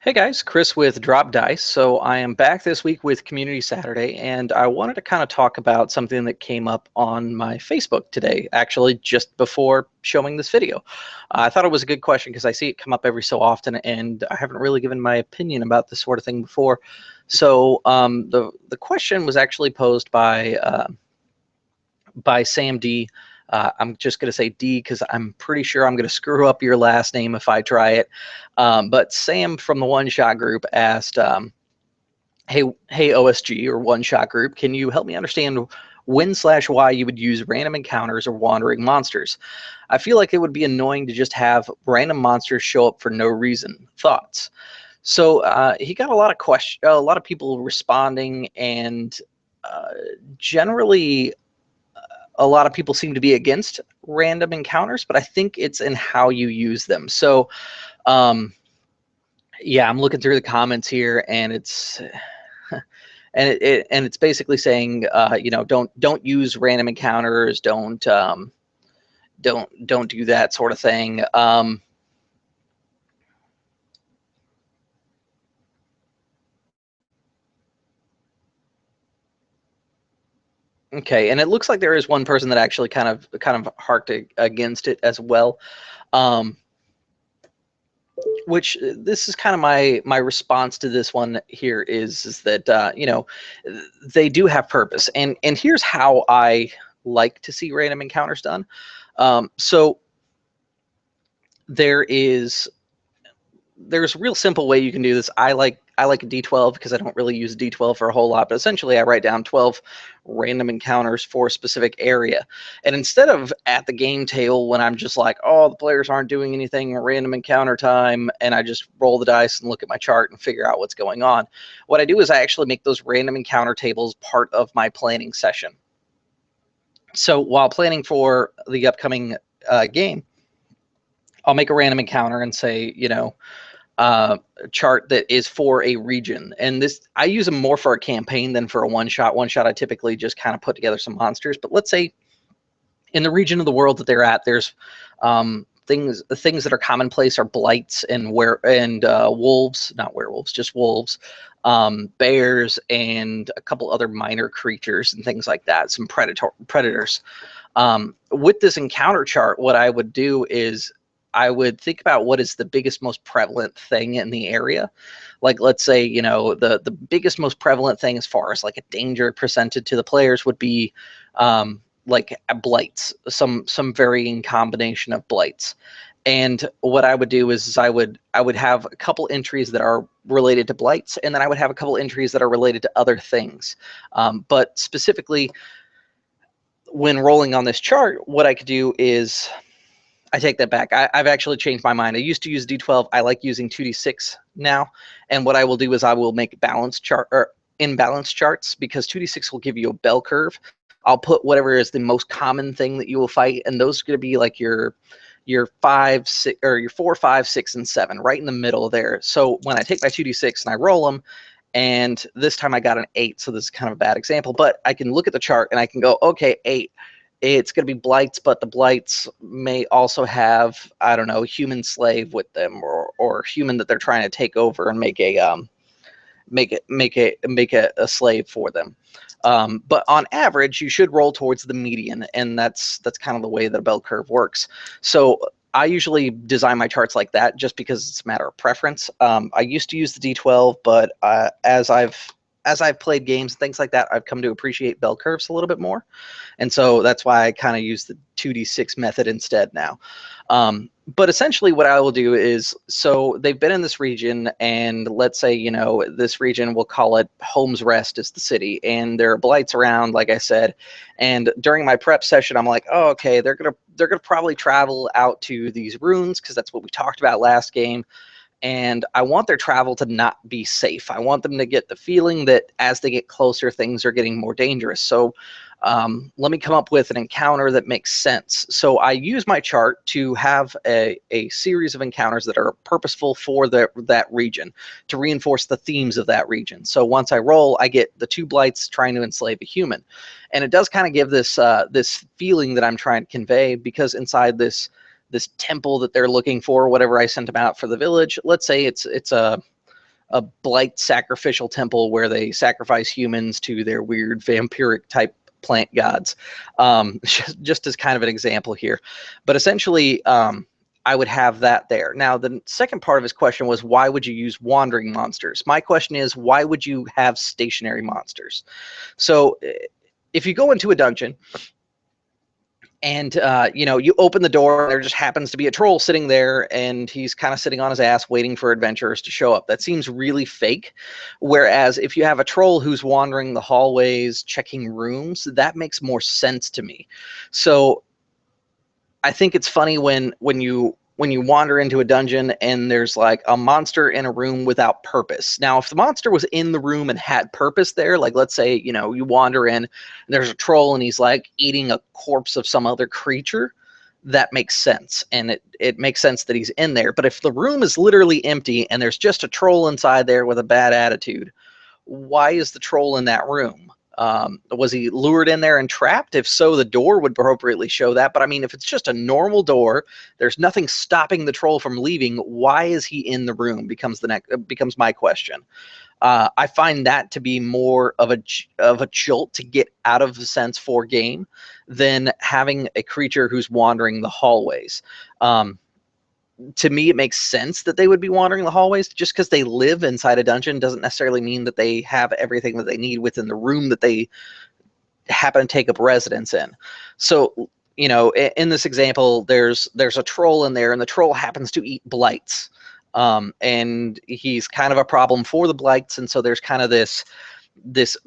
Hey guys, Chris with Drop Dice. So I am back this week with Community Saturday, and I wanted to kind of talk about something that came up on my Facebook today, actually just before showing this video. I thought it was a good question because I see it come up every so often, and I haven't really given my opinion about this sort of thing before. So the question was actually posed by Sam D. I'm just going to say D because I'm pretty sure I'm going to screw up your last name if I try it. But Sam from the One Shot Group asked, "Hey, OSG or One Shot Group, can you help me understand when/why you would use random encounters or wandering monsters? I feel like it would be annoying to just have random monsters show up for no reason. Thoughts?" So he got a lot of people responding, and uh, generally a lot of people seem to be against random encounters, but I think it's in how you use them. So, um, yeah, I'm looking through the comments here, and it's and it's basically saying, don't use random encounters, don't do that sort of thing. Okay, and it looks like there is one person that actually kind of harked against it as well. Um, which this is kind of my response to this one here is that they do have purpose, and here's how I like to see random encounters done. So there is there's a real simple way you can do this. I like a D12 because I don't really use D12 for a whole lot, but essentially I write down 12 random encounters for a specific area. And instead of at the game table when I'm just like, oh, the players aren't doing anything, random encounter time, and I just roll the dice and look at my chart and figure out what's going on, what I do is I actually make those random encounter tables part of my planning session. So while planning for the upcoming game, I'll make a random encounter and say, chart that is for a region. And this, I use them more for a campaign than for a one shot. One shot, I typically just kind of put together some monsters. But let's say in the region of the world that they're at, there's things that are commonplace are blights and wolves, not werewolves, just wolves, bears, and a couple other minor creatures and things like that. Some predators. With this encounter chart, what I would do is I would think about what is the biggest, most prevalent thing in the area. Like, let's say, the biggest, most prevalent thing as far as like a danger presented to the players would be like blights, some varying combination of blights. And what I would do is I would have a couple entries that are related to blights, and then I would have a couple entries that are related to other things. But specifically, when rolling on this chart, what I could do is I take that back. I've actually changed my mind. I used to use D12. I like using 2D6 now. And what I will do is I will make balance chart or imbalance charts, because 2D6 will give you a bell curve. I'll put whatever is the most common thing that you will fight, and those are going to be like your 5, 6, or your 4, 5, 6, and 7, right in the middle there. So when I take my 2D6 and I roll them, and this time I got an 8, so this is kind of a bad example, but I can look at the chart and I can go, okay, 8. It's going to be blights, but the blights may also have, I don't know, human slave with them, or human that they're trying to take over and make a slave for them. But on average, you should roll towards the median, and that's kind of the way that a bell curve works. So I usually design my charts like that just because it's a matter of preference. I used to use the D12, but as I've played games and things like that, I've come to appreciate bell curves a little bit more. And so that's why I kind of use the 2D6 method instead now. But essentially what I will do is, so they've been in this region, and let's say, this region, we'll call it Holmes Rest is the city, and there are blights around, like I said. And during my prep session, I'm like, oh, okay, they're gonna probably travel out to these ruins because that's what we talked about last game. And I want their travel to not be safe. I want them to get the feeling that as they get closer, things are getting more dangerous. So let me come up with an encounter that makes sense. So I use my chart to have a series of encounters that are purposeful for that region, to reinforce the themes of that region. So once I roll, I get the 2 blights trying to enslave a human. And it does kind of give this feeling that I'm trying to convey, because inside this temple that they're looking for, whatever I sent them out for the village, let's say it's a a blight sacrificial temple where they sacrifice humans to their weird vampiric type plant gods, just as kind of an example here. But essentially, I would have that there. Now, the second part of his question was, why would you use wandering monsters? My question is, why would you have stationary monsters? So if you go into a dungeon and you open the door and there just happens to be a troll sitting there and he's kind of sitting on his ass waiting for adventurers to show up, that seems really fake. Whereas if you have a troll who's wandering the hallways checking rooms, that makes more sense to me. So I think it's funny when you wander into a dungeon and there's like a monster in a room without purpose. Now, if the monster was in the room and had purpose there, like let's say, you wander in and there's a troll and he's like eating a corpse of some other creature, that makes sense. And it makes sense that he's in there. But if the room is literally empty and there's just a troll inside there with a bad attitude, why is the troll in that room? Was he lured in there and trapped? If so, the door would appropriately show that. But I mean, if it's just a normal door, there's nothing stopping the troll from leaving. Why is he in the room? Becomes my question. I find that to be more of a jolt to get out of the sense for game than having a creature who's wandering the hallways. To me, it makes sense that they would be wandering the hallways. Just because they live inside a dungeon doesn't necessarily mean that they have everything that they need within the room that they happen to take up residence in. So, in this example, there's a troll in there, and the troll happens to eat blights. And he's kind of a problem for the blights, and so there's kind of this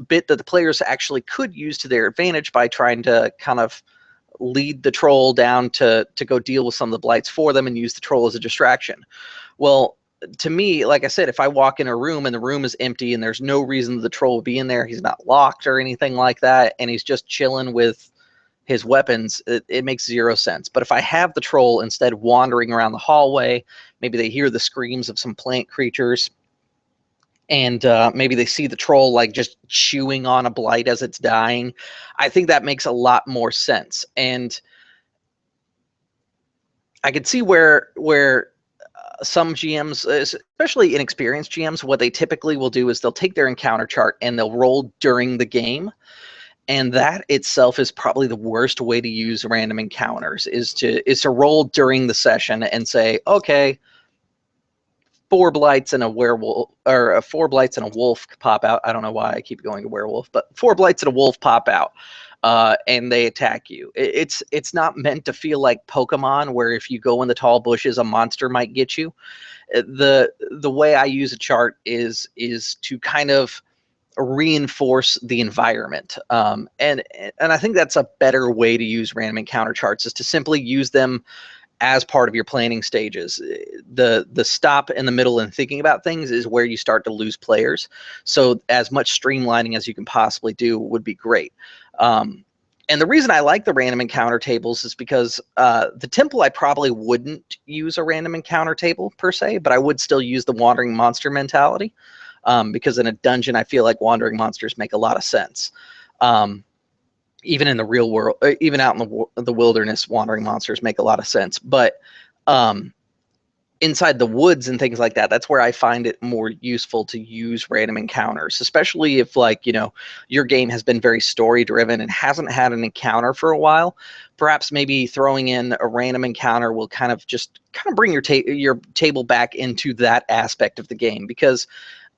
bit that the players actually could use to their advantage by trying to kind of lead the troll down to go deal with some of the blights for them and use the troll as a distraction. Well, to me, like I said, if I walk in a room and the room is empty and there's no reason the troll would be in there, he's not locked or anything like that, and he's just chilling with his weapons, it makes zero sense. But if I have the troll instead wandering around the hallway, maybe they hear the screams of some plant creatures, and maybe they see the troll like just chewing on a blight as it's dying, I think that makes a lot more sense. And I could see where some GMs, especially inexperienced GMs, what they typically will do is they'll take their encounter chart and they'll roll during the game. And that itself is probably the worst way to use random encounters, is to roll during the session and say, okay, 4 blights and a werewolf, or 4 blights and a wolf pop out. I don't know why I keep going to werewolf, but 4 blights and a wolf pop out, and they attack you. It's not meant to feel like Pokemon, where if you go in the tall bushes, a monster might get you. The way I use a chart is to kind of reinforce the environment, and I think that's a better way to use random encounter charts, is to simply use them as part of your planning stages. The stop in the middle and thinking about things is where you start to lose players. So as much streamlining as you can possibly do would be great. And the reason I like the random encounter tables is because the temple, I probably wouldn't use a random encounter table per se, but I would still use the wandering monster mentality, because in a dungeon, I feel like wandering monsters make a lot of sense. Even in the real world, even out in the wilderness, wandering monsters make a lot of sense. But inside the woods and things like that, that's where I find it more useful to use random encounters, especially if, like, your game has been very story driven and hasn't had an encounter for a while. Perhaps maybe throwing in a random encounter will kind of bring your table back into that aspect of the game, because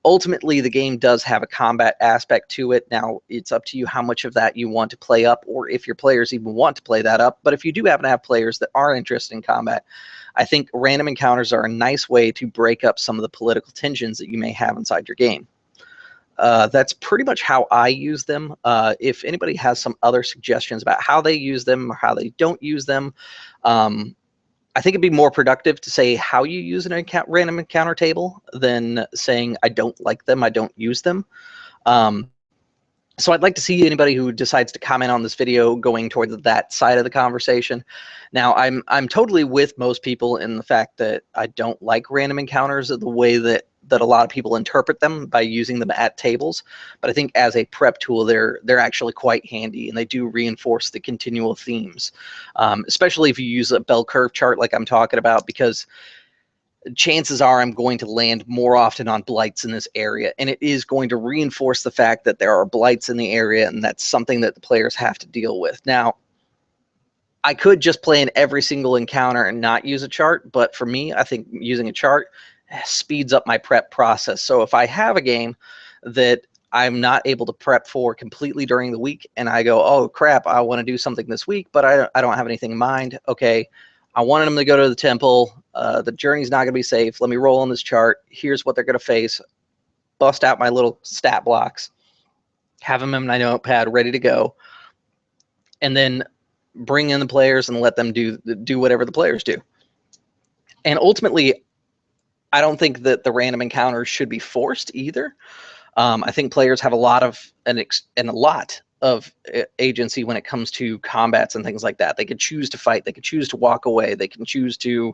ultimately the game does have a combat aspect to it. Now, it's up to you how much of that you want to play up, or if your players even want to play that up. But if you do happen to have players that are interested in combat, I think random encounters are a nice way to break up some of the political tensions that you may have inside your game. That's pretty much how I use them. If anybody has some other suggestions about how they use them or how they don't use them, I think it'd be more productive to say how you use an random encounter table than saying I don't like them, I don't use them. So I'd like to see anybody who decides to comment on this video going towards that side of the conversation. Now, I'm totally with most people in the fact that I don't like random encounters the way that a lot of people interpret them by using them at tables. But I think as a prep tool, they're actually quite handy, and they do reinforce the continual themes, especially if you use a bell curve chart like I'm talking about, because chances are I'm going to land more often on blights in this area, and it is going to reinforce the fact that there are blights in the area, and that's something that the players have to deal with. Now, I could just play in every single encounter and not use a chart, but for me, I think using a chart speeds up my prep process. So if I have a game that I'm not able to prep for completely during the week, and I go, oh crap, I want to do something this week, but I don't have anything in mind. Okay, I wanted them to go to the temple. The journey's not going to be safe. Let me roll on this chart. Here's what they're going to face. Bust out my little stat blocks, have them in my notepad ready to go, and then bring in the players and let them do whatever the players do. And ultimately, I don't think that the random encounters should be forced either. I think players have a lot of agency when it comes to combats and things like that. They could choose to fight. They could choose to walk away. They can choose to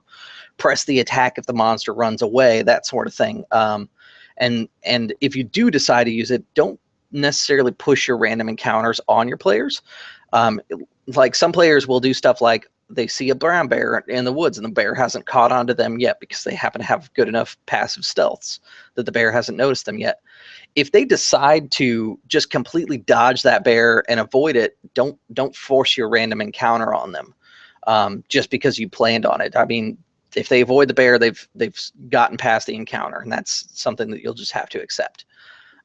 press the attack if the monster runs away, that sort of thing. And if you do decide to use it, don't necessarily push your random encounters on your players. Like some players will do stuff like they see a brown bear in the woods and the bear hasn't caught on to them yet because they happen to have good enough passive stealths that the bear hasn't noticed them yet. If they decide to just completely dodge that bear and avoid it, don't force your random encounter on them just because you planned on it. I mean, if they avoid the bear, they've gotten past the encounter, and that's something that you'll just have to accept.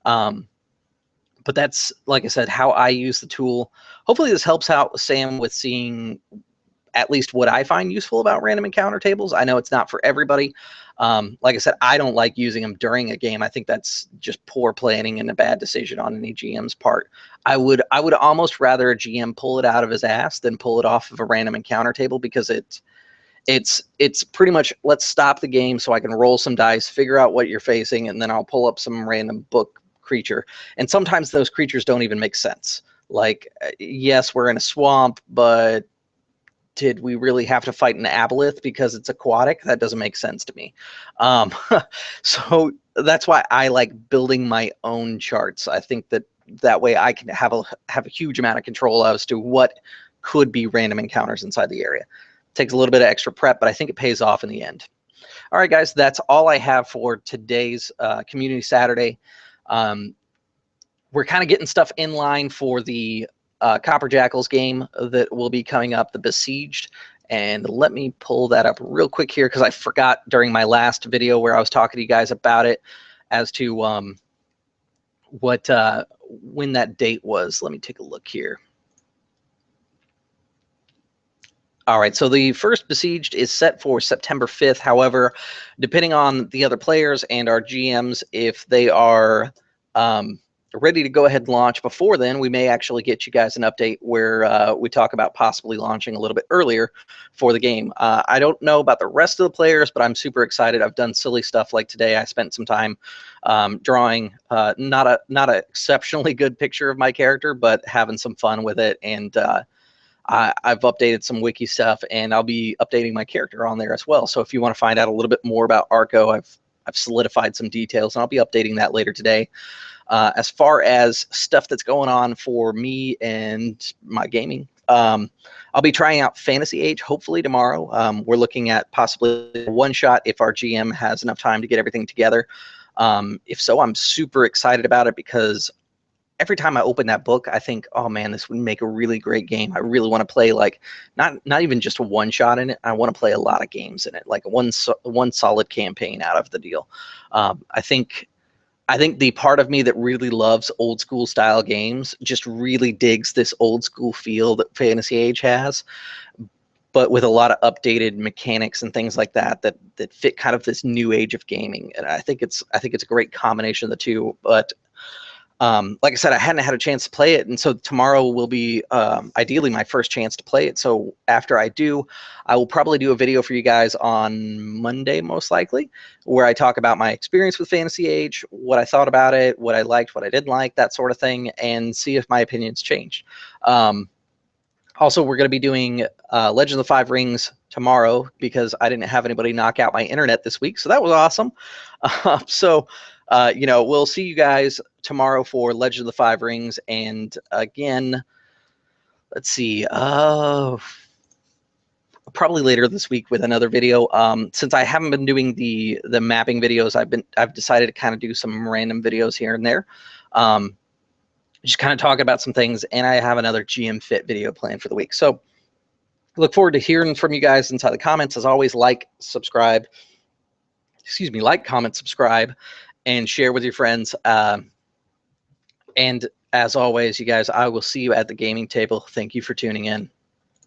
But that's, like I said, how I use the tool. Hopefully this helps out Sam with seeing at least what I find useful about random encounter tables. I know it's not for everybody. Like I said, I don't like using them during a game. I think that's just poor planning and a bad decision on any GM's part. I would almost rather a GM pull it out of his ass than pull it off of a random encounter table, because it's pretty much, let's stop the game so I can roll some dice, figure out what you're facing, and then I'll pull up some random book creature. And sometimes those creatures don't even make sense. Like, yes, we're in a swamp, but did we really have to fight an aboleth because it's aquatic? That doesn't make sense to me. So that's why I like building my own charts. I think that way I can have a huge amount of control as to what could be random encounters inside the area. Takes a little bit of extra prep, but I think it pays off in the end. All right, guys, that's all I have for today's Community Saturday. We're kind of getting stuff in line for the Copper Jackals game that will be coming up, the Besieged. And let me pull that up real quick here, because I forgot during my last video where I was talking to you guys about it as to when that date was. Let me take a look here. All right, so the first Besieged is set for September 5th. However, depending on the other players and our GMs, if they are ready to go ahead and launch before then, we may actually get you guys an update where we talk about possibly launching a little bit earlier for the game. I don't know about the rest of the players, but I'm super excited. I've done silly stuff like today. I spent some time drawing not a exceptionally good picture of my character, but having some fun with it. And I've updated some wiki stuff, and I'll be updating my character on there as well. So if you want to find out a little bit more about Arco, I've solidified some details, and I'll be updating that later today. As far as stuff that's going on for me and my gaming, I'll be trying out Fantasy Age hopefully tomorrow. We're looking at possibly a one-shot if our GM has enough time to get everything together. If so, I'm super excited about it, because every time I open that book, I think, oh man, this would make a really great game. I really want to play, like, not even just a one shot in it. I want to play a lot of games in it, like one solid campaign out of the deal. I think the part of me that really loves old school style games just really digs this old school feel that Fantasy Age has, but with a lot of updated mechanics and things like that fit kind of this new age of gaming. And I think it's a great combination of the two. But like I said, I hadn't had a chance to play it, and so tomorrow will be ideally my first chance to play it. So after I do, I will probably do a video for you guys on Monday, most likely, where I talk about my experience with Fantasy Age, what I thought about it, what I liked, what I didn't like, that sort of thing, and see if my opinions changed. Also, we're going to be doing Legend of the Five Rings tomorrow, because I didn't have anybody knock out my internet this week, so that was awesome. You know, we'll see you guys tomorrow for Legend of the Five Rings. And again, let's see. probably later this week with another video. Since I haven't been doing the mapping videos, I've decided to kind of do some random videos here and there. Just kind of talking about some things, and I have another GM Fit video planned for the week. So look forward to hearing from you guys inside the comments. As always, like, subscribe, like, comment, subscribe, and share with your friends. And as always, you guys, I will see you at the gaming table. Thank you for tuning in.